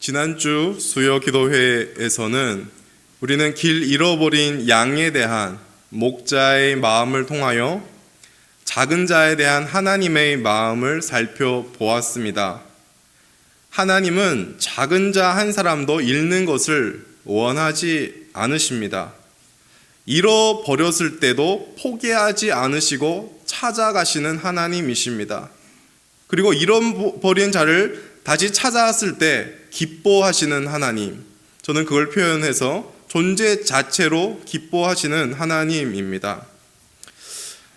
지난주 수요 기도회에서는 우리는 길 잃어버린 양에 대한 목자의 마음을 통하여 작은 자에 대한 하나님의 마음을 살펴보았습니다. 하나님은 작은 자 한 사람도 잃는 것을 원하지 않으십니다. 잃어버렸을 때도 포기하지 않으시고 찾아가시는 하나님이십니다. 그리고 잃어버린 자를 다시 찾아왔을 때 기뻐하시는 하나님, 저는 그걸 표현해서 존재 자체로 기뻐하시는 하나님입니다.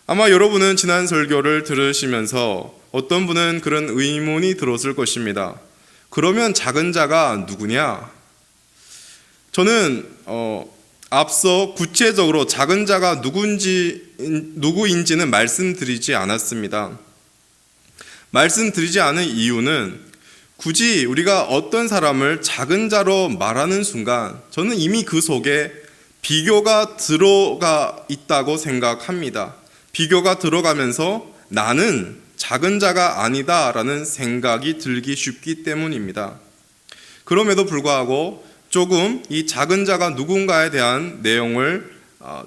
아마 여러분은 지난 설교를 들으시면서 어떤 분은 그런 의문이 들었을 것입니다. 그러면 작은 자가 누구냐? 저는 앞서 구체적으로 작은 자가 누구인지는 말씀드리지 않았습니다. 말씀드리지 않은 이유는 굳이 우리가 어떤 사람을 작은 자로 말하는 순간 저는 이미 그 속에 비교가 들어가 있다고 생각합니다. 비교가 들어가면서 나는 작은 자가 아니다라는 생각이 들기 쉽기 때문입니다. 그럼에도 불구하고 조금 이 작은 자가 누군가에 대한 내용을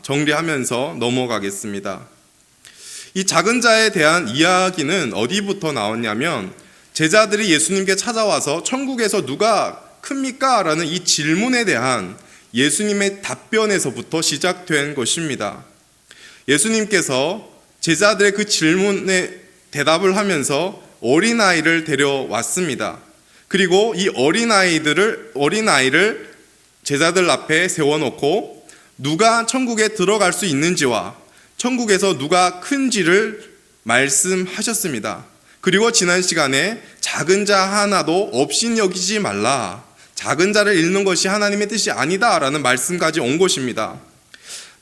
정리하면서 넘어가겠습니다. 이 작은 자에 대한 이야기는 어디부터 나왔냐면 제자들이 예수님께 찾아와서 천국에서 누가 큽니까? 라는 이 질문에 대한 예수님의 답변에서부터 시작된 것입니다. 예수님께서 제자들의 그 질문에 대답을 하면서 어린아이를 데려왔습니다. 그리고 이 어린아이를 제자들 앞에 세워놓고 누가 천국에 들어갈 수 있는지와 천국에서 누가 큰지를 말씀하셨습니다. 그리고 지난 시간에 작은 자 하나도 없인 여기지 말라, 작은 자를 잃는 것이 하나님의 뜻이 아니다라는 말씀까지 온 것입니다.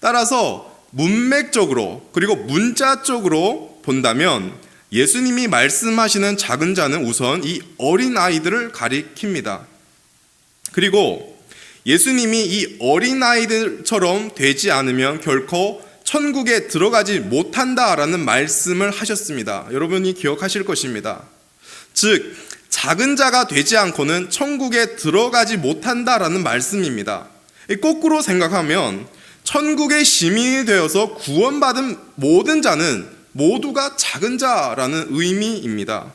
따라서 문맥적으로 그리고 문자적으로 본다면 예수님이 말씀하시는 작은 자는 우선 이 어린아이들을 가리킵니다. 그리고 예수님이 이 어린아이들처럼 되지 않으면 결코 천국에 들어가지 못한다라는 말씀을 하셨습니다. 여러분이 기억하실 것입니다. 즉 작은 자가 되지 않고는 천국에 들어가지 못한다라는 말씀입니다. 거꾸로 생각하면 천국의 시민이 되어서 구원받은 모든 자는 모두가 작은 자라는 의미입니다.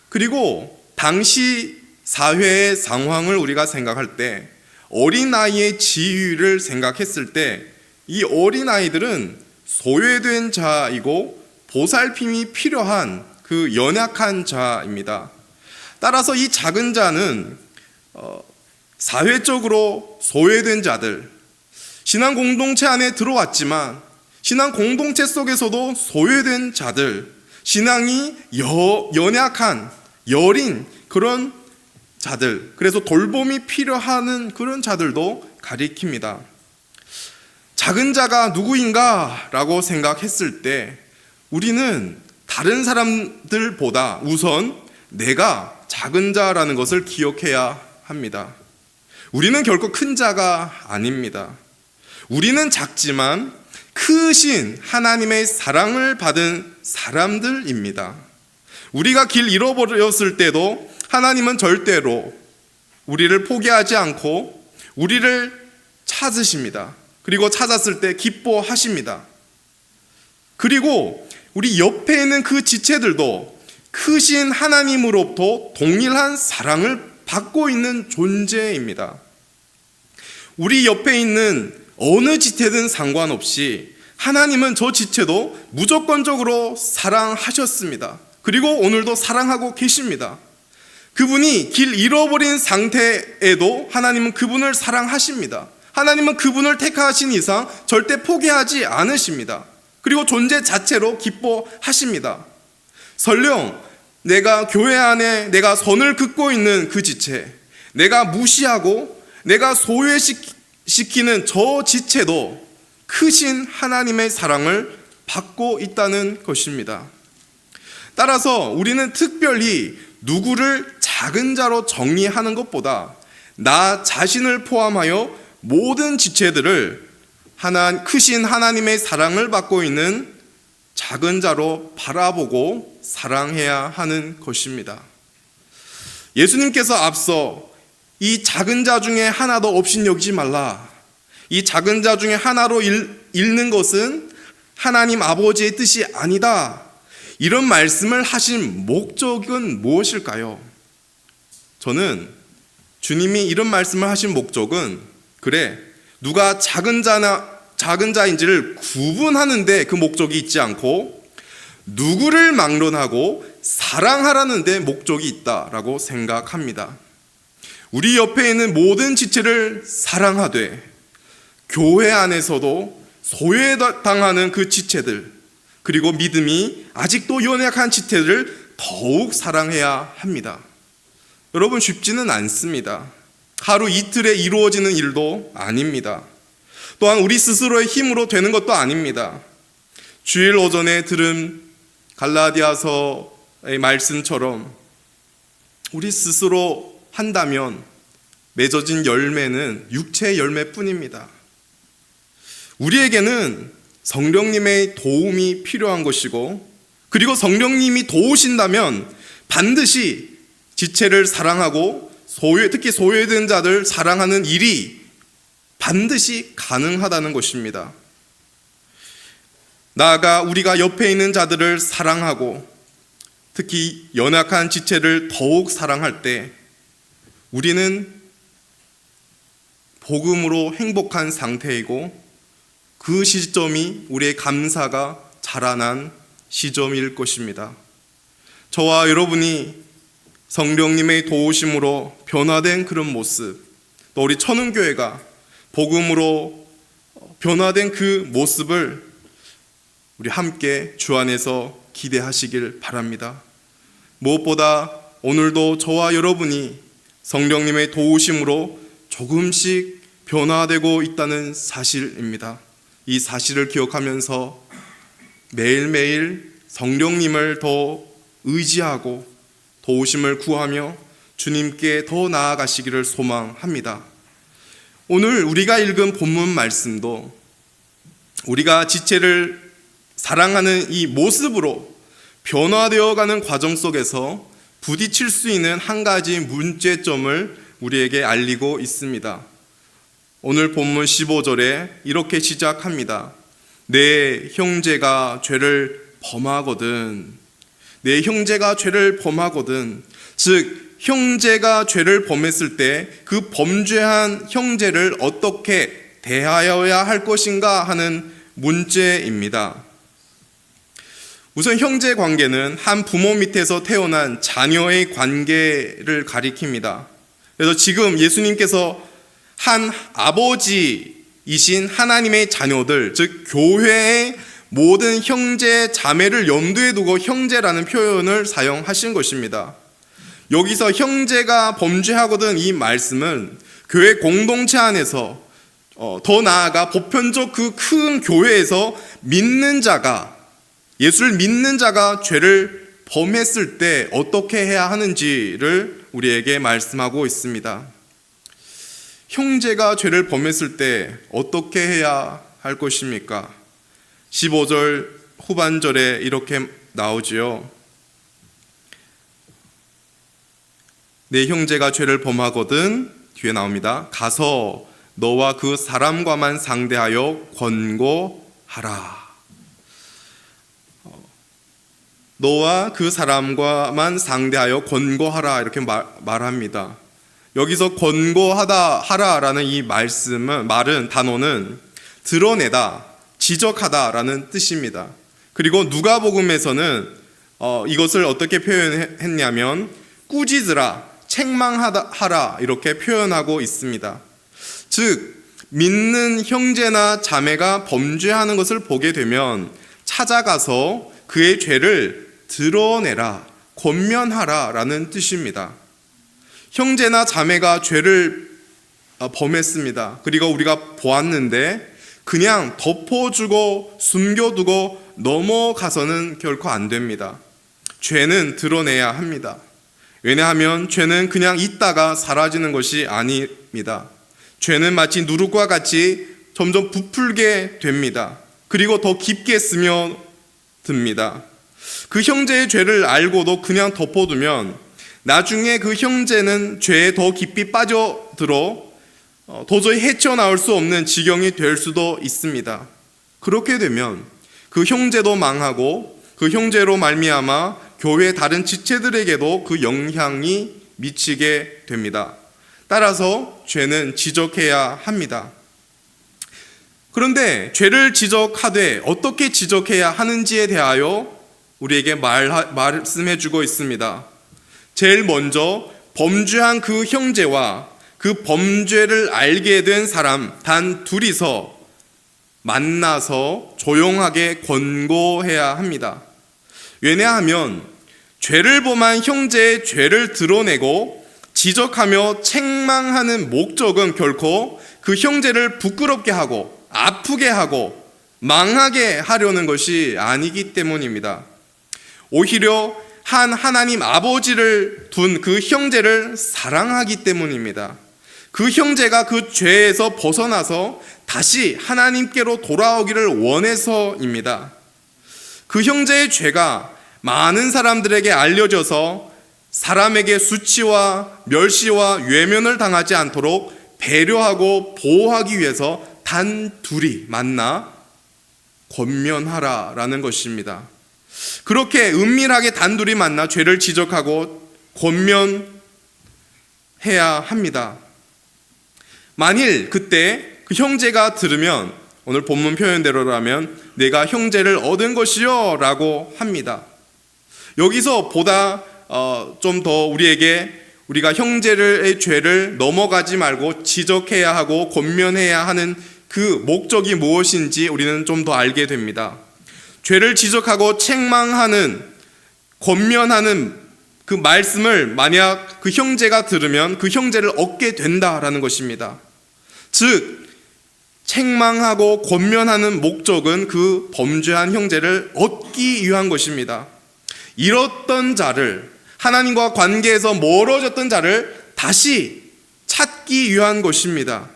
그리고 당시 사회의 상황을 우리가 생각할 때 어린아이의 지위를 생각했을 때 이 어린아이들은 소외된 자이고 보살핌이 필요한 그 연약한 자입니다. 따라서 이 작은 자는 사회적으로 소외된 자들, 신앙 공동체 안에 들어왔지만 신앙 공동체 속에서도 소외된 자들, 신앙이 연약한, 여린 그런 자들, 그래서 돌봄이 필요한 그런 자들도 가리킵니다. 작은 자가 누구인가 라고 생각했을 때 우리는 다른 사람들보다 우선 내가 작은 자라는 것을 기억해야 합니다. 우리는 결코 큰 자가 아닙니다. 우리는 작지만 크신 하나님의 사랑을 받은 사람들입니다. 우리가 길 잃어버렸을 때도 하나님은 절대로 우리를 포기하지 않고 우리를 찾으십니다. 그리고 찾았을 때 기뻐하십니다. 그리고 우리 옆에 있는 그 지체들도 크신 하나님으로부터 동일한 사랑을 받고 있는 존재입니다. 우리 옆에 있는 어느 지체든 상관없이 하나님은 저 지체도 무조건적으로 사랑하셨습니다. 그리고 오늘도 사랑하고 계십니다. 그분이 길 잃어버린 상태에도 하나님은 그분을 사랑하십니다. 하나님은 그분을 택하신 이상 절대 포기하지 않으십니다. 그리고 존재 자체로 기뻐하십니다. 설령 내가 교회 안에 내가 선을 긋고 있는 그 지체, 내가 무시하고 내가 소외시키는 저 지체도 크신 하나님의 사랑을 받고 있다는 것입니다. 따라서 우리는 특별히 누구를 작은 자로 정리하는 것보다 나 자신을 포함하여 모든 지체들을 크신 하나님의 사랑을 받고 있는 작은 자로 바라보고 사랑해야 하는 것입니다. 예수님께서 앞서 이 작은 자 중에 하나도 없인 여기지 말라. 이 작은 자 중에 하나로 읽는 것은 하나님 아버지의 뜻이 아니다. 이런 말씀을 하신 목적은 무엇일까요? 저는 주님이 이런 말씀을 하신 목적은 그래 누가 작은 자인지를 구분하는 데 그 목적이 있지 않고 누구를 막론하고 사랑하라는 데 목적이 있다라고 생각합니다. 우리 옆에 있는 모든 지체를 사랑하되 교회 안에서도 소외당하는 그 지체들 그리고 믿음이 아직도 연약한 지체를 더욱 사랑해야 합니다. 여러분 쉽지는 않습니다. 하루 이틀에 이루어지는 일도 아닙니다. 또한 우리 스스로의 힘으로 되는 것도 아닙니다. 주일 오전에 들은 갈라디아서의 말씀처럼 우리 스스로 한다면 맺어진 열매는 육체의 열매뿐입니다. 우리에게는 성령님의 도움이 필요한 것이고 그리고 성령님이 도우신다면 반드시 지체를 사랑하고 특히 소외된 자들 사랑하는 일이 반드시 가능하다는 것입니다. 나아가 우리가 옆에 있는 자들을 사랑하고 특히 연약한 지체를 더욱 사랑할 때 우리는 복음으로 행복한 상태이고 그 시점이 우리의 감사가 자라난 시점일 것입니다. 저와 여러분이 성령님의 도우심으로 변화된 그런 모습, 또 우리 천운교회가 복음으로 변화된 그 모습을 우리 함께 주 안에서 기대하시길 바랍니다. 무엇보다 오늘도 저와 여러분이 성령님의 도우심으로 조금씩 변화되고 있다는 사실입니다. 이 사실을 기억하면서 매일매일 성령님을 더 의지하고 도우심을 구하며 주님께 더 나아가시기를 소망합니다. 오늘 우리가 읽은 본문 말씀도 우리가 지체를 사랑하는 이 모습으로 변화되어가는 과정 속에서 부딪힐 수 있는 한 가지 문제점을 우리에게 알리고 있습니다. 오늘 본문 15절에 이렇게 시작합니다. 내 형제가 죄를 범하거든. 내 형제가 죄를 범하거든. 즉 형제가 죄를 범했을 때 그 범죄한 형제를 어떻게 대하여야 할 것인가 하는 문제입니다. 우선 형제 관계는 한 부모 밑에서 태어난 자녀의 관계를 가리킵니다. 그래서 지금 예수님께서 한 아버지이신 하나님의 자녀들, 즉 교회의 모든 형제 자매를 염두에 두고 형제라는 표현을 사용하신 것입니다. 여기서 형제가 범죄하거든 이 말씀은 교회 공동체 안에서 더 나아가 보편적 그 큰 교회에서 믿는 자가 예수를 믿는 자가 죄를 범했을 때 어떻게 해야 하는지를 우리에게 말씀하고 있습니다. 형제가 죄를 범했을 때 어떻게 해야 할 것입니까? 15절 후반절에 이렇게 나오지요. 내 형제가 죄를 범하거든 뒤에 나옵니다. 가서 너와 그 사람과만 상대하여 권고하라. 너와 그 사람과만 상대하여 권고하라 이렇게 말합니다. 여기서 권고하라라는 이 말은 단어는 드러내다, 지적하다라는 뜻입니다. 그리고 누가복음에서는 이것을 어떻게 표현했냐면 꾸짖으라, 책망하라 이렇게 표현하고 있습니다. 즉 믿는 형제나 자매가 범죄하는 것을 보게 되면 찾아가서 그의 죄를 드러내라, 권면하라 라는 뜻입니다. 형제나 자매가 죄를 범했습니다. 그리고 우리가 보았는데 그냥 덮어주고 숨겨두고 넘어가서는 결코 안 됩니다. 죄는 드러내야 합니다. 왜냐하면 죄는 그냥 있다가 사라지는 것이 아닙니다. 죄는 마치 누룩과 같이 점점 부풀게 됩니다. 그리고 더 깊게 스며듭니다. 그 형제의 죄를 알고도 그냥 덮어두면 나중에 그 형제는 죄에 더 깊이 빠져들어 도저히 헤쳐나올 수 없는 지경이 될 수도 있습니다. 그렇게 되면 그 형제도 망하고 그 형제로 말미암아 교회 다른 지체들에게도 그 영향이 미치게 됩니다. 따라서 죄는 지적해야 합니다. 그런데 죄를 지적하되 어떻게 지적해야 하는지에 대하여 우리에게 말씀해 주고 있습니다. 제일 먼저 범죄한 그 형제와 그 범죄를 알게 된 사람 단 둘이서 만나서 조용하게 권고해야 합니다. 왜냐하면 죄를 범한 형제의 죄를 드러내고 지적하며 책망하는 목적은 결코 그 형제를 부끄럽게 하고 아프게 하고 망하게 하려는 것이 아니기 때문입니다. 오히려 하나님 아버지를 둔 그 형제를 사랑하기 때문입니다. 그 형제가 그 죄에서 벗어나서 다시 하나님께로 돌아오기를 원해서입니다. 그 형제의 죄가 많은 사람들에게 알려져서 사람에게 수치와 멸시와 외면을 당하지 않도록 배려하고 보호하기 위해서 단 둘이 만나 권면하라라는 것입니다. 그렇게 은밀하게 단둘이 만나 죄를 지적하고 권면해야 합니다. 만일 그때 그 형제가 들으면 오늘 본문 표현대로라면 내가 형제를 얻은 것이요 라고 합니다. 여기서 보다 좀 더 우리가 형제의 죄를 넘어가지 말고 지적해야 하고 권면해야 하는 그 목적이 무엇인지 우리는 좀 더 알게 됩니다. 죄를 지적하고 책망하는, 권면하는 그 말씀을 만약 그 형제가 들으면 그 형제를 얻게 된다라는 것입니다. 즉, 책망하고 권면하는 목적은 그 범죄한 형제를 얻기 위한 것입니다. 잃었던 자를, 하나님과 관계에서 멀어졌던 자를 다시 찾기 위한 것입니다.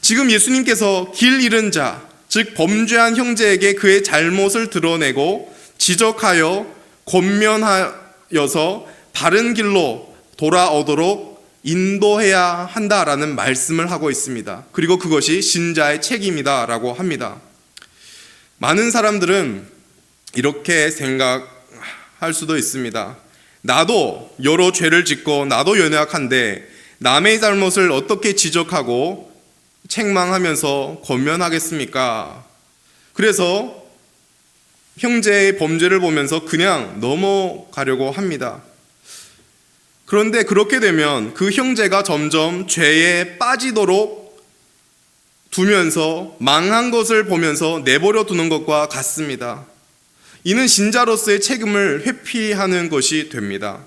지금 예수님께서 길 잃은 자, 즉 범죄한 형제에게 그의 잘못을 드러내고 지적하여 권면하여서 바른 길로 돌아오도록 인도해야 한다라는 말씀을 하고 있습니다. 그리고 그것이 신자의 책임이다라고 합니다. 많은 사람들은 이렇게 생각할 수도 있습니다. 나도 여러 죄를 짓고 나도 연약한데 남의 잘못을 어떻게 지적하고 책망하면서 권면하겠습니까? 그래서 형제의 범죄를 보면서 그냥 넘어가려고 합니다. 그런데 그렇게 되면 그 형제가 점점 죄에 빠지도록 두면서 망한 것을 보면서 내버려 두는 것과 같습니다. 이는 신자로서의 책임을 회피하는 것이 됩니다.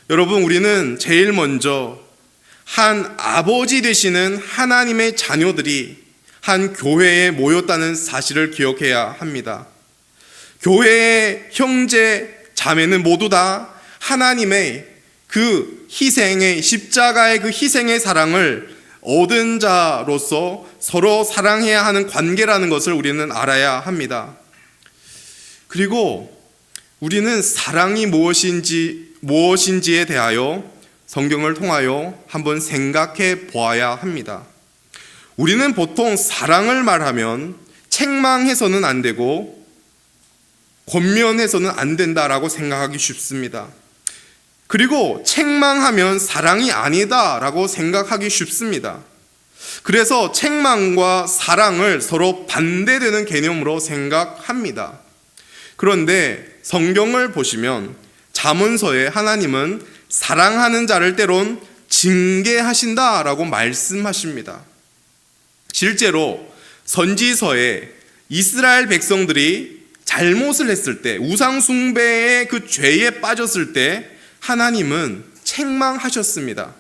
여러분, 우리는 제일 먼저 한 아버지 되시는 하나님의 자녀들이 한 교회에 모였다는 사실을 기억해야 합니다. 교회의 형제, 자매는 모두 다 하나님의 그 희생의, 십자가의 그 희생의 사랑을 얻은 자로서 서로 사랑해야 하는 관계라는 것을 우리는 알아야 합니다. 그리고 우리는 사랑이 무엇인지에 대하여 성경을 통하여 한번 생각해 보아야 합니다. 우리는 보통 사랑을 말하면 책망해서는 안 되고 권면해서는 안 된다라고 생각하기 쉽습니다. 그리고 책망하면 사랑이 아니다라고 생각하기 쉽습니다. 그래서 책망과 사랑을 서로 반대되는 개념으로 생각합니다. 그런데 성경을 보시면 잠언서에 하나님은 사랑하는 자를 때론 징계하신다라고 말씀하십니다. 실제로 선지서에 이스라엘 백성들이 잘못을 했을 때, 우상 숭배의 그 죄에 빠졌을 때 하나님은 책망하셨습니다.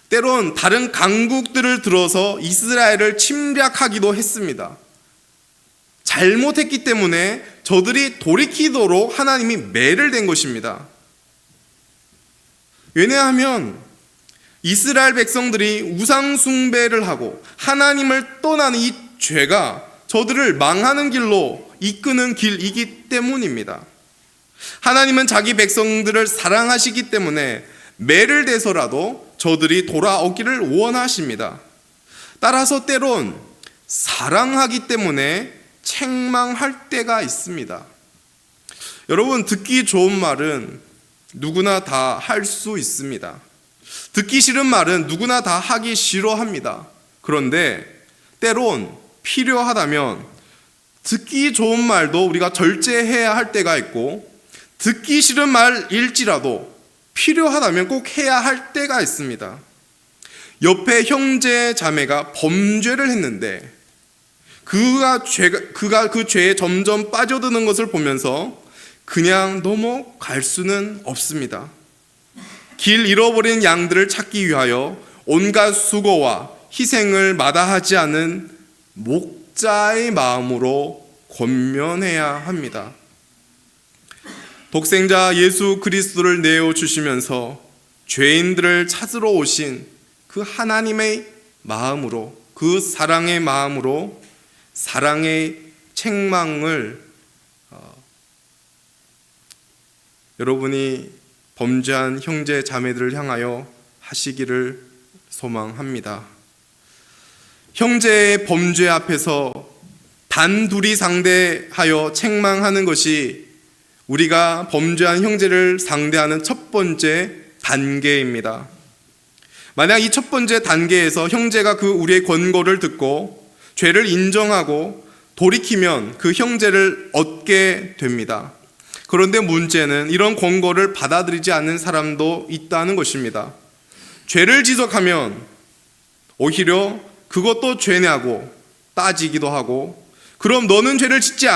때론 다른 강국들을 들어서 이스라엘을 침략하기도 했습니다. 잘못했기 때문에 저들이 돌이키도록 하나님이 매를 댄 것입니다. 왜냐하면 이스라엘 백성들이 우상 숭배를 하고 하나님을 떠나는 이 죄가 저들을 망하는 길로 이끄는 길이기 때문입니다. 하나님은 자기 백성들을 사랑하시기 때문에 매를 대서라도 저들이 돌아오기를 원하십니다. 따라서 때론 사랑하기 때문에 책망할 때가 있습니다. 여러분, 듣기 좋은 말은 누구나 다 할 수 있습니다. 듣기 싫은 말은 누구나 다 하기 싫어합니다. 그런데 때론 필요하다면 듣기 좋은 말도 우리가 절제해야 할 때가 있고, 듣기 싫은 말일지라도 필요하다면 꼭 해야 할 때가 있습니다. 옆에 형제 자매가 범죄를 했는데 그가 그 죄에 점점 빠져드는 것을 보면서 그냥 넘어갈 수는 없습니다. 길 잃어버린 양들을 찾기 위하여 온갖 수고와 희생을 마다하지 않은 목자의 마음으로 권면해야 합니다. 독생자 예수 그리스도를 내어주시면서 죄인들을 찾으러 오신 그 하나님의 마음으로, 그 사랑의 마음으로 사랑의 책망을 여러분이 범죄한 형제 자매들을 향하여 하시기를 소망합니다. 형제의 범죄 앞에서 단둘이 상대하여 책망하는 것이 우리가 범죄한 형제를 상대하는 첫 번째 단계입니다. 만약 이 첫 번째 단계에서 형제가 그 우리의 권고를 듣고 죄를 인정하고 돌이키면 그 형제를 얻게 됩니다. 그런데 문제는 이런 권고를 받아들이지 않는 사람도 있다는 것입니다. 죄를 지적하면 오히려 그것도 죄냐고 따지기도 하고, 그럼 너는 죄를 짓지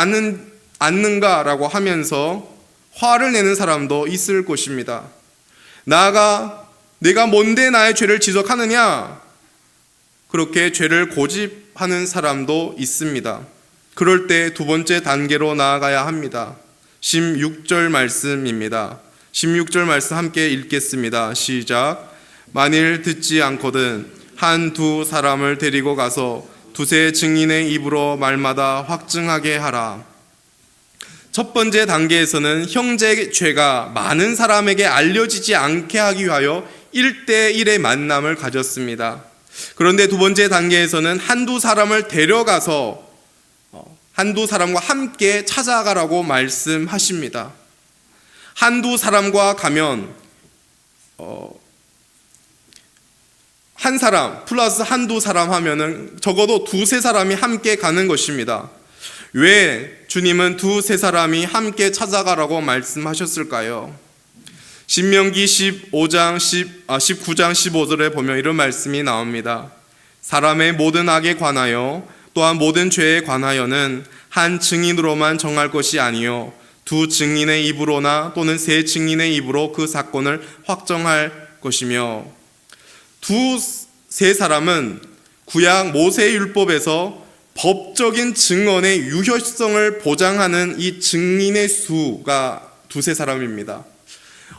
않는가라고 하면서 화를 내는 사람도 있을 것입니다. 나아가 내가 뭔데 나의 죄를 지적하느냐, 그렇게 죄를 고집하는 사람도 있습니다. 그럴 때 두 번째 단계로 나아가야 합니다. 16절 말씀입니다. 16절 말씀 함께 읽겠습니다. 시작. 만일 듣지 않거든 한두 사람을 데리고 가서 두세 증인의 입으로 말마다 확증하게 하라. 첫 번째 단계에서는 형제의 죄가 많은 사람에게 알려지지 않게 하기 위하여 1대1의 만남을 가졌습니다. 그런데 두 번째 단계에서는 한두 사람을 데려가서 한두 사람과 함께 찾아가라고 말씀하십니다. 한두 사람과 가면 한 사람 플러스 한두 사람 하면은 적어도 두세 사람이 함께 가는 것입니다. 왜 주님은 두세 사람이 함께 찾아가라고 말씀하셨을까요? 신명기 19장 15절에 보면 이런 말씀이 나옵니다. 사람의 모든 악에 관하여 또한 모든 죄에 관하여는 한 증인으로만 정할 것이 아니요 두 증인의 입으로나 또는 세 증인의 입으로 그 사건을 확정할 것이며, 두세 사람은 구약 모세율법에서 법적인 증언의 유효성을 보장하는 이 증인의 수가 두세 사람입니다.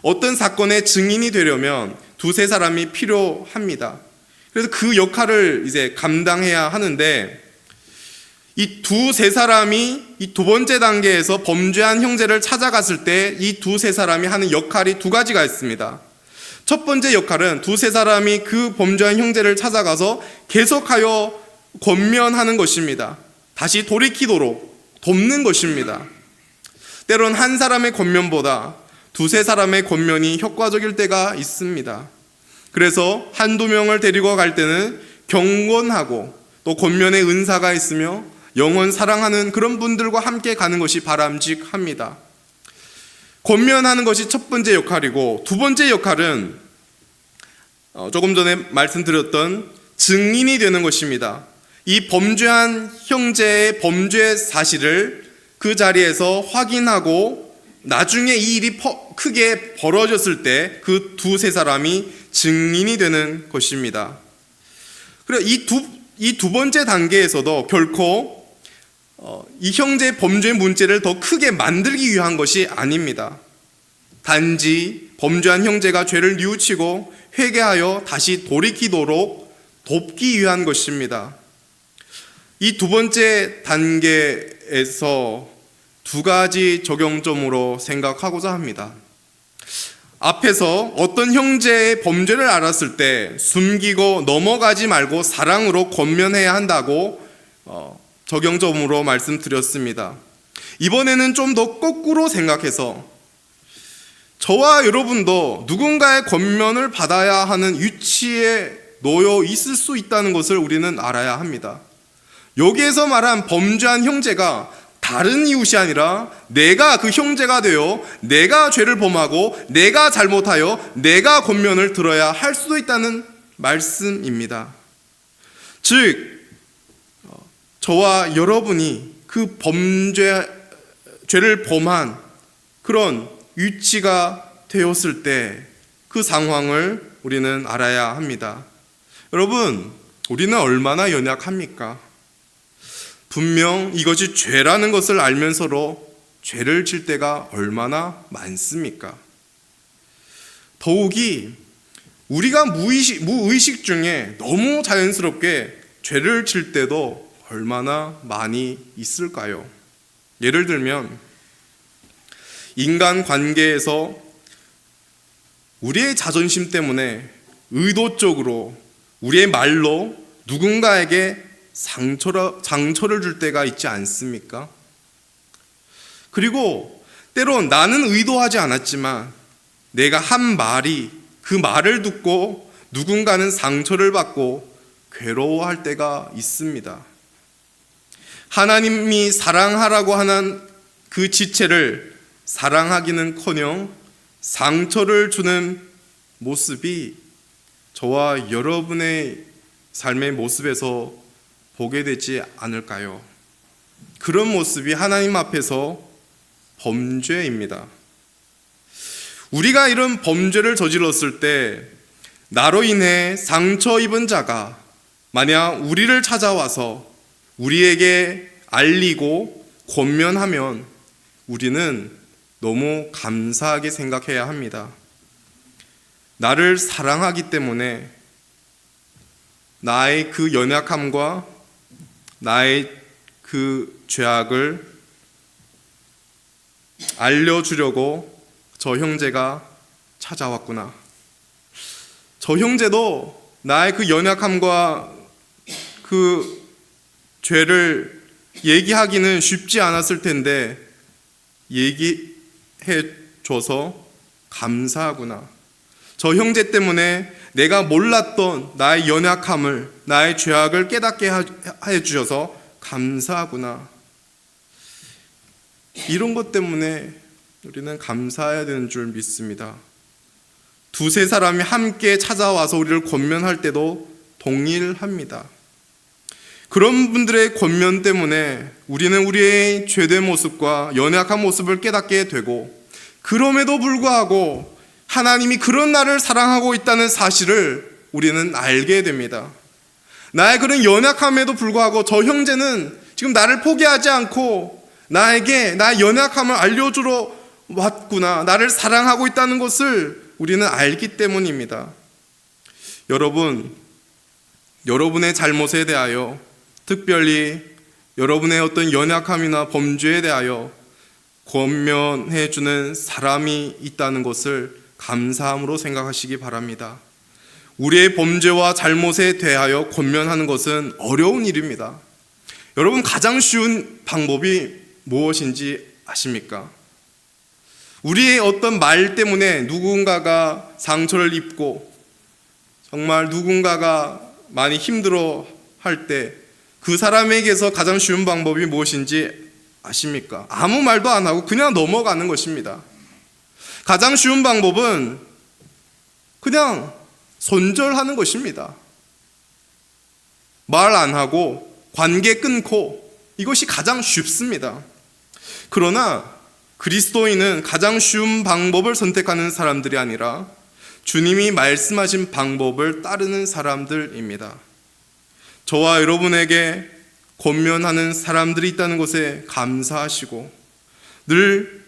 어떤 사건의 증인이 되려면 두세 사람이 필요합니다. 그래서 그 역할을 이제 감당해야 하는데, 이 두세 사람이 이 두 번째 단계에서 범죄한 형제를 찾아갔을 때 이 두세 사람이 하는 역할이 두 가지가 있습니다. 첫 번째 역할은 두세 사람이 그 범죄한 형제를 찾아가서 계속하여 권면하는 것입니다. 다시 돌이키도록 돕는 것입니다. 때론 한 사람의 권면보다 두세 사람의 권면이 효과적일 때가 있습니다. 그래서 한두 명을 데리고 갈 때는 경건하고 또 권면의 은사가 있으며 영원 사랑하는 그런 분들과 함께 가는 것이 바람직합니다. 권면하는 것이 첫 번째 역할이고, 두 번째 역할은 조금 전에 말씀드렸던 증인이 되는 것입니다. 이 범죄한 형제의 범죄 사실을 그 자리에서 확인하고 나중에 이 일이 크게 벌어졌을 때 그 두세 사람이 증인이 되는 것입니다. 그래, 이 두 번째 단계에서도 결코 이 형제의 범죄 문제를 더 크게 만들기 위한 것이 아닙니다. 단지 범죄한 형제가 죄를 뉘우치고 회개하여 다시 돌이키도록 돕기 위한 것입니다. 이 두 번째 단계에서 두 가지 적용점으로 생각하고자 합니다. 앞에서 어떤 형제의 범죄를 알았을 때 숨기고 넘어가지 말고 사랑으로 권면해야 한다고 적용점으로 말씀드렸습니다. 이번에는 좀 더 거꾸로 생각해서 저와 여러분도 누군가의 권면을 받아야 하는 위치에 놓여 있을 수 있다는 것을 우리는 알아야 합니다. 여기에서 말한 범죄한 형제가 다른 이웃이 아니라 내가 그 형제가 되어 내가 죄를 범하고 내가 잘못하여 내가 권면을 들어야 할 수도 있다는 말씀입니다. 즉 저와 여러분이 그 죄를 범한 그런 위치가 되었을 때 그 상황을 우리는 알아야 합니다. 여러분, 우리는 얼마나 연약합니까? 분명 이것이 죄라는 것을 알면서도 죄를 질 때가 얼마나 많습니까? 더욱이 우리가 무의식 중에 너무 자연스럽게 죄를 질 때도 얼마나 많이 있을까요? 예를 들면 인간 관계에서 우리의 자존심 때문에 의도적으로 우리의 말로 누군가에게 상처를 줄 때가 있지 않습니까? 그리고 때론 나는 의도하지 않았지만 내가 한 말이 그 말을 듣고 누군가는 상처를 받고 괴로워할 때가 있습니다. 하나님이 사랑하라고 하는 그 지체를 사랑하기는커녕 상처를 주는 모습이 저와 여러분의 삶의 모습에서 보게 되지 않을까요? 그런 모습이 하나님 앞에서 범죄입니다. 우리가 이런 범죄를 저질렀을 때 나로 인해 상처 입은 자가 만약 우리를 찾아와서 우리에게 알리고 권면하면 우리는 너무 감사하게 생각해야 합니다. 나를 사랑하기 때문에 나의 그 연약함과 나의 그 죄악을 알려주려고 저 형제가 찾아왔구나. 저 형제도 나의 그 연약함과 그 죄를 얘기하기는 쉽지 않았을 텐데 얘기해줘서 감사하구나. 저 형제 때문에 내가 몰랐던 나의 연약함을, 나의 죄악을 깨닫게 해주셔서 감사하구나. 이런 것 때문에 우리는 감사해야 되는 줄 믿습니다. 두세 사람이 함께 찾아와서 우리를 권면할 때도 동일합니다. 그런 분들의 권면 때문에 우리는 우리의 죄된 모습과 연약한 모습을 깨닫게 되고, 그럼에도 불구하고 하나님이 그런 나를 사랑하고 있다는 사실을 우리는 알게 됩니다. 나의 그런 연약함에도 불구하고 저 형제는 지금 나를 포기하지 않고 나에게 나의 연약함을 알려주러 왔구나, 나를 사랑하고 있다는 것을 우리는 알기 때문입니다. 여러분, 여러분의 잘못에 대하여, 특별히 여러분의 어떤 연약함이나 범죄에 대하여 권면해주는 사람이 있다는 것을 감사함으로 생각하시기 바랍니다. 우리의 범죄와 잘못에 대하여 권면하는 것은 어려운 일입니다. 여러분, 가장 쉬운 방법이 무엇인지 아십니까? 우리의 어떤 말 때문에 누군가가 상처를 입고 정말 누군가가 많이 힘들어 할 때 그 사람에게서 가장 쉬운 방법이 무엇인지 아십니까? 아무 말도 안 하고 그냥 넘어가는 것입니다. 가장 쉬운 방법은 그냥 손절하는 것입니다. 말 안 하고 관계 끊고, 이것이 가장 쉽습니다. 그러나 그리스도인은 가장 쉬운 방법을 선택하는 사람들이 아니라 주님이 말씀하신 방법을 따르는 사람들입니다. 저와 여러분에게 권면하는 사람들이 있다는 것에 감사하시고 늘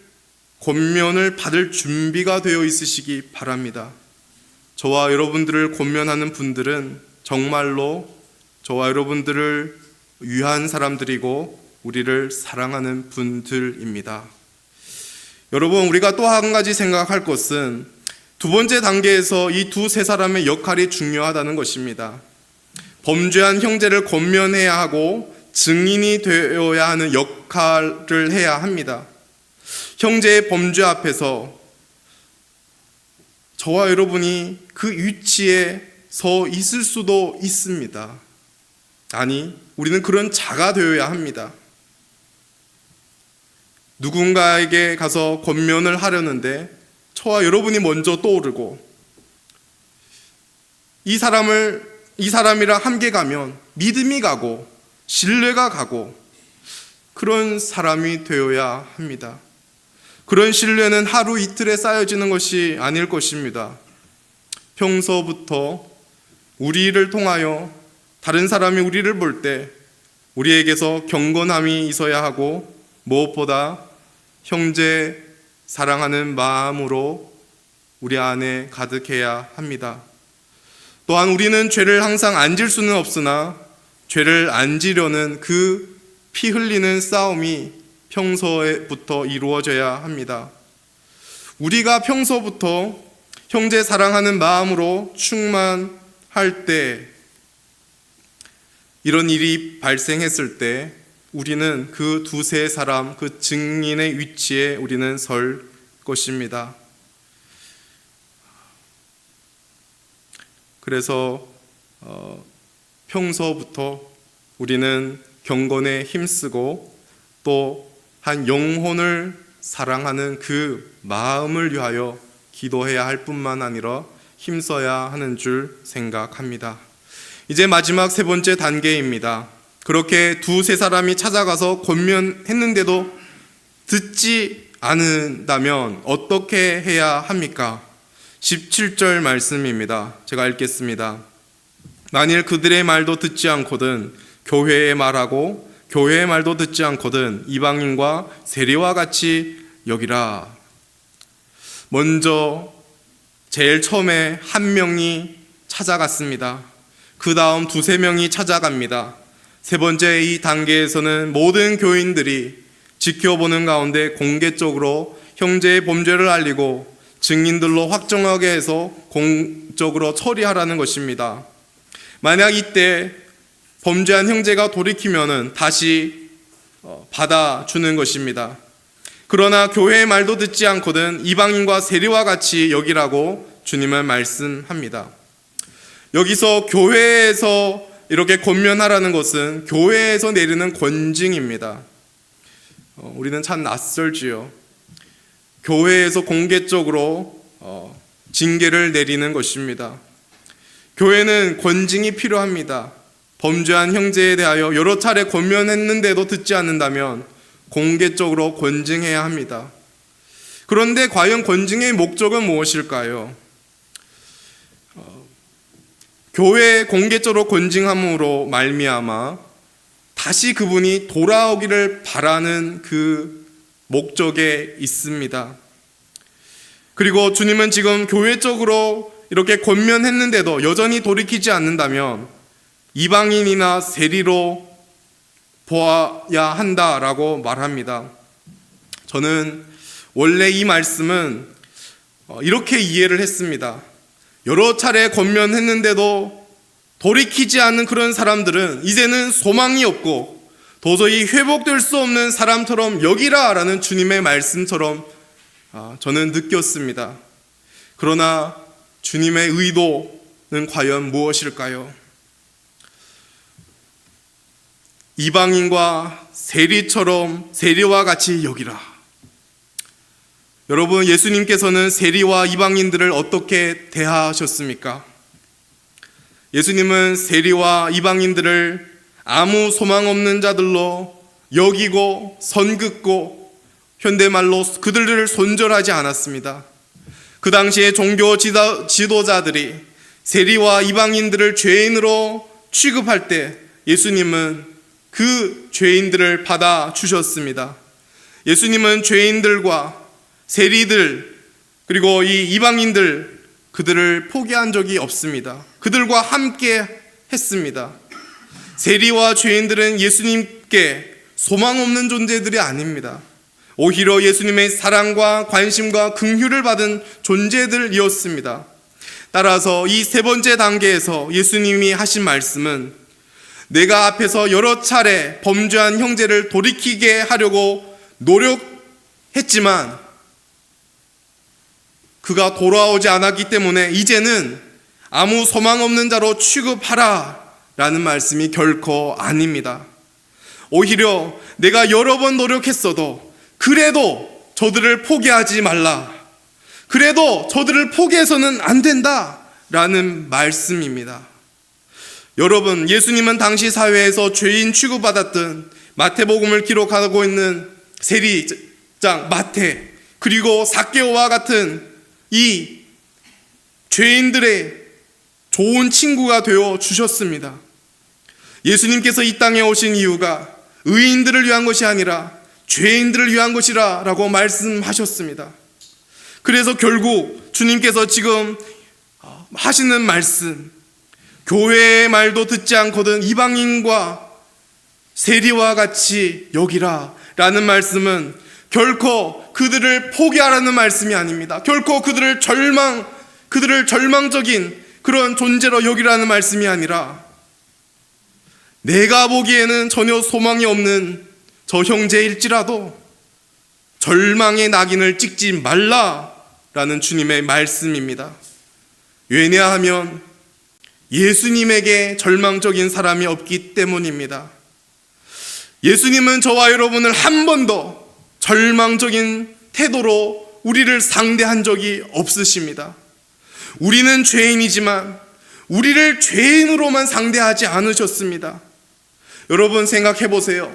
권면을 받을 준비가 되어 있으시기 바랍니다. 저와 여러분들을 권면하는 분들은 정말로 저와 여러분들을 위한 사람들이고 우리를 사랑하는 분들입니다. 여러분, 우리가 또 한 가지 생각할 것은 두 번째 단계에서 이 두세 사람의 역할이 중요하다는 것입니다. 범죄한 형제를 권면해야 하고 증인이 되어야 하는 역할을 해야 합니다. 형제의 범죄 앞에서 저와 여러분이 그 위치에 서 있을 수도 있습니다. 아니, 우리는 그런 자가 되어야 합니다. 누군가에게 가서 권면을 하려는데 저와 여러분이 먼저 떠오르고 이 사람이랑 함께 가면 믿음이 가고 신뢰가 가고 그런 사람이 되어야 합니다. 그런 신뢰는 하루 이틀에 쌓여지는 것이 아닐 것입니다. 평소부터 우리를 통하여 다른 사람이 우리를 볼 때 우리에게서 경건함이 있어야 하고 무엇보다 형제 사랑하는 마음으로 우리 안에 가득해야 합니다. 또한 우리는 죄를 항상 안 질 수는 없으나 죄를 안 지려는 그 피 흘리는 싸움이 평소부터 이루어져야 합니다. 우리가 평소부터 형제 사랑하는 마음으로 충만할 때 이런 일이 발생했을 때 우리는 그 두세 사람, 그 증인의 위치에 우리는 설 것입니다. 그래서 평소부터 우리는 경건에 힘쓰고 또 한 영혼을 사랑하는 그 마음을 위하여 기도해야 할 뿐만 아니라 힘써야 하는 줄 생각합니다. 이제 마지막 세 번째 단계입니다. 그렇게 두세 사람이 찾아가서 권면했는데도 듣지 않는다면 어떻게 해야 합니까? 17절 말씀입니다. 제가 읽겠습니다. 만일 그들의 말도 듣지 않거든 교회의 말하고 교회의 말도 듣지 않거든 이방인과 세리와 같이 여기라. 먼저 제일 처음에 한 명이 찾아갔습니다. 그 다음 두세 명이 찾아갑니다. 세 번째 이 단계에서는 모든 교인들이 지켜보는 가운데 공개적으로 형제의 범죄를 알리고 증인들로 확정하게 해서 공적으로 처리하라는 것입니다. 만약 이때 범죄한 형제가 돌이키면은 다시 받아주는 것입니다. 그러나 교회의 말도 듣지 않거든 이방인과 세리와 같이 여기라고 주님은 말씀합니다. 여기서 교회에서 이렇게 권면하라는 것은 교회에서 내리는 권징입니다. 우리는 참 낯설지요. 교회에서 공개적으로 징계를 내리는 것입니다. 교회는 권징이 필요합니다. 범죄한 형제에 대하여 여러 차례 권면했는데도 듣지 않는다면 공개적으로 권징해야 합니다. 그런데 과연 권징의 목적은 무엇일까요? 교회에 공개적으로 권징함으로 말미암아 다시 그분이 돌아오기를 바라는 그 목적에 있습니다. 그리고 주님은 지금 교회적으로 이렇게 권면했는데도 여전히 돌이키지 않는다면 이방인이나 세리로 보아야 한다라고 말합니다. 저는 원래 이 말씀은 이렇게 이해를 했습니다. 여러 차례 권면했는데도 돌이키지 않는 그런 사람들은 이제는 소망이 없고 도저히 회복될 수 없는 사람처럼 여기라라는 주님의 말씀처럼 저는 느꼈습니다. 그러나 주님의 의도는 과연 무엇일까요? 이방인과 세리와 같이 여기라. 여러분, 예수님께서는 세리와 이방인들을 어떻게 대하셨습니까? 예수님은 세리와 이방인들을 아무 소망 없는 자들로 여기고 선긋고 현대말로 그들을 손절하지 않았습니다. 그 당시에 종교 지도자들이 세리와 이방인들을 죄인으로 취급할 때 예수님은 그 죄인들을 받아주셨습니다. 예수님은 죄인들과 세리들 그리고 이 이방인들 그들을 포기한 적이 없습니다. 그들과 함께 했습니다. 세리와 죄인들은 예수님께 소망 없는 존재들이 아닙니다. 오히려 예수님의 사랑과 관심과 긍휼을 받은 존재들이었습니다. 따라서 이 세 번째 단계에서 예수님이 하신 말씀은 내가 앞에서 여러 차례 범죄한 형제를 돌이키게 하려고 노력했지만 그가 돌아오지 않았기 때문에 이제는 아무 소망 없는 자로 취급하라 라는 말씀이 결코 아닙니다. 오히려 내가 여러 번 노력했어도 그래도 저들을 포기하지 말라, 그래도 저들을 포기해서는 안 된다 라는 말씀입니다. 여러분, 예수님은 당시 사회에서 죄인 취급받았던 마태복음을 기록하고 있는 세리장 마태, 그리고 삭개오와 같은 이 죄인들의 좋은 친구가 되어 주셨습니다. 예수님께서 이 땅에 오신 이유가 의인들을 위한 것이 아니라 죄인들을 위한 것이라 라고 말씀하셨습니다. 그래서 결국 주님께서 지금 하시는 말씀, 교회의 말도 듣지 않거든 이방인과 세리와 같이 여기라 라는 말씀은 결코 그들을 포기하라는 말씀이 아닙니다. 결코 그들을 절망적인 그런 존재로 여기라는 말씀이 아니라 내가 보기에는 전혀 소망이 없는 저 형제일지라도 절망의 낙인을 찍지 말라라는 주님의 말씀입니다. 왜냐하면 예수님에게 절망적인 사람이 없기 때문입니다. 예수님은 저와 여러분을 한 번도 절망적인 태도로 우리를 상대한 적이 없으십니다. 우리는 죄인이지만 우리를 죄인으로만 상대하지 않으셨습니다. 여러분 생각해 보세요.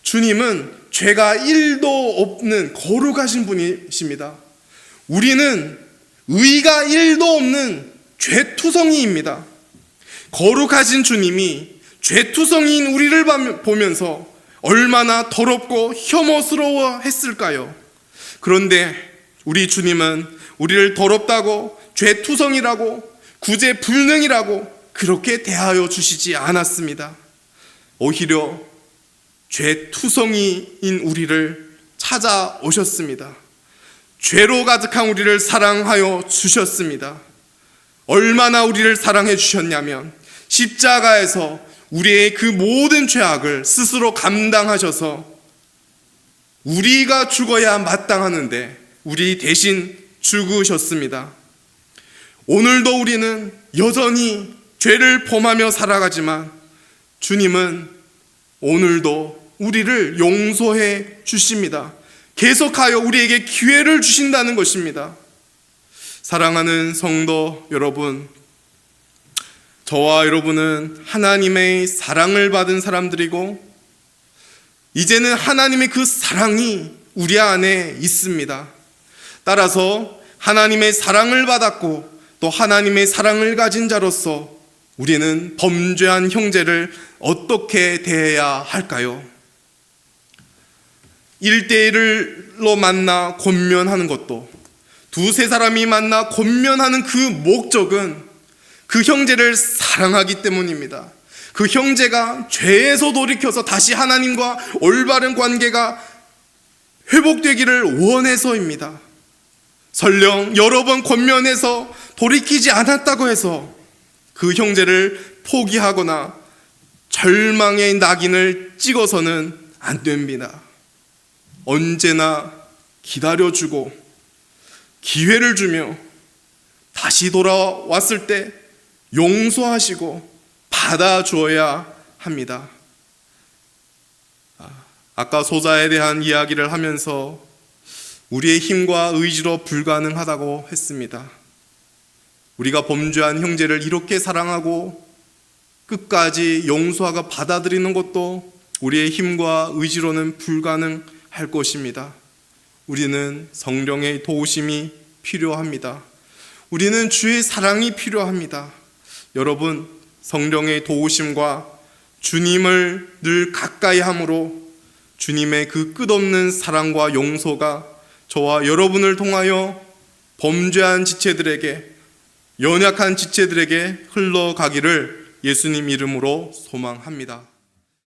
주님은 죄가 1도 없는 거룩하신 분이십니다. 우리는 의가 1도 없는 죄투성이입니다. 거룩하신 주님이 죄투성이인 우리를 보면서 얼마나 더럽고 혐오스러워 했을까요? 그런데 우리 주님은 우리를 더럽다고 죄투성이라고 구제불능이라고 그렇게 대하여 주시지 않았습니다. 오히려 죄투성이인 우리를 찾아오셨습니다. 죄로 가득한 우리를 사랑하여 주셨습니다. 얼마나 우리를 사랑해 주셨냐면 십자가에서 우리의 그 모든 죄악을 스스로 감당하셔서 우리가 죽어야 마땅하는데 우리 대신 죽으셨습니다. 오늘도 우리는 여전히 죄를 범하며 살아가지만 주님은 오늘도 우리를 용서해 주십니다. 계속하여 우리에게 기회를 주신다는 것입니다. 사랑하는 성도 여러분, 저와 여러분은 하나님의 사랑을 받은 사람들이고 이제는 하나님의 그 사랑이 우리 안에 있습니다. 따라서 하나님의 사랑을 받았고 또 하나님의 사랑을 가진 자로서 우리는 범죄한 형제를 어떻게 대해야 할까요? 1대1로 만나 권면하는 것도, 두세 사람이 만나 권면하는 그 목적은 그 형제를 사랑하기 때문입니다. 그 형제가 죄에서 돌이켜서 다시 하나님과 올바른 관계가 회복되기를 원해서입니다. 설령 여러 번 권면해서 돌이키지 않았다고 해서 그 형제를 포기하거나 절망의 낙인을 찍어서는 안 됩니다. 언제나 기다려주고 기회를 주며 다시 돌아왔을 때 용서하시고 받아주어야 합니다. 아까 소자에 대한 이야기를 하면서 우리의 힘과 의지로 불가능하다고 했습니다. 우리가 범죄한 형제를 이렇게 사랑하고 끝까지 용서하고 받아들이는 것도 우리의 힘과 의지로는 불가능할 것입니다. 우리는 성령의 도우심이 필요합니다. 우리는 주의 사랑이 필요합니다. 여러분, 성령의 도우심과 주님을 늘 가까이 함으로 주님의 그 끝없는 사랑과 용서가 저와 여러분을 통하여 범죄한 지체들에게, 연약한 지체들에게 흘러가기를 예수님 이름으로 소망합니다.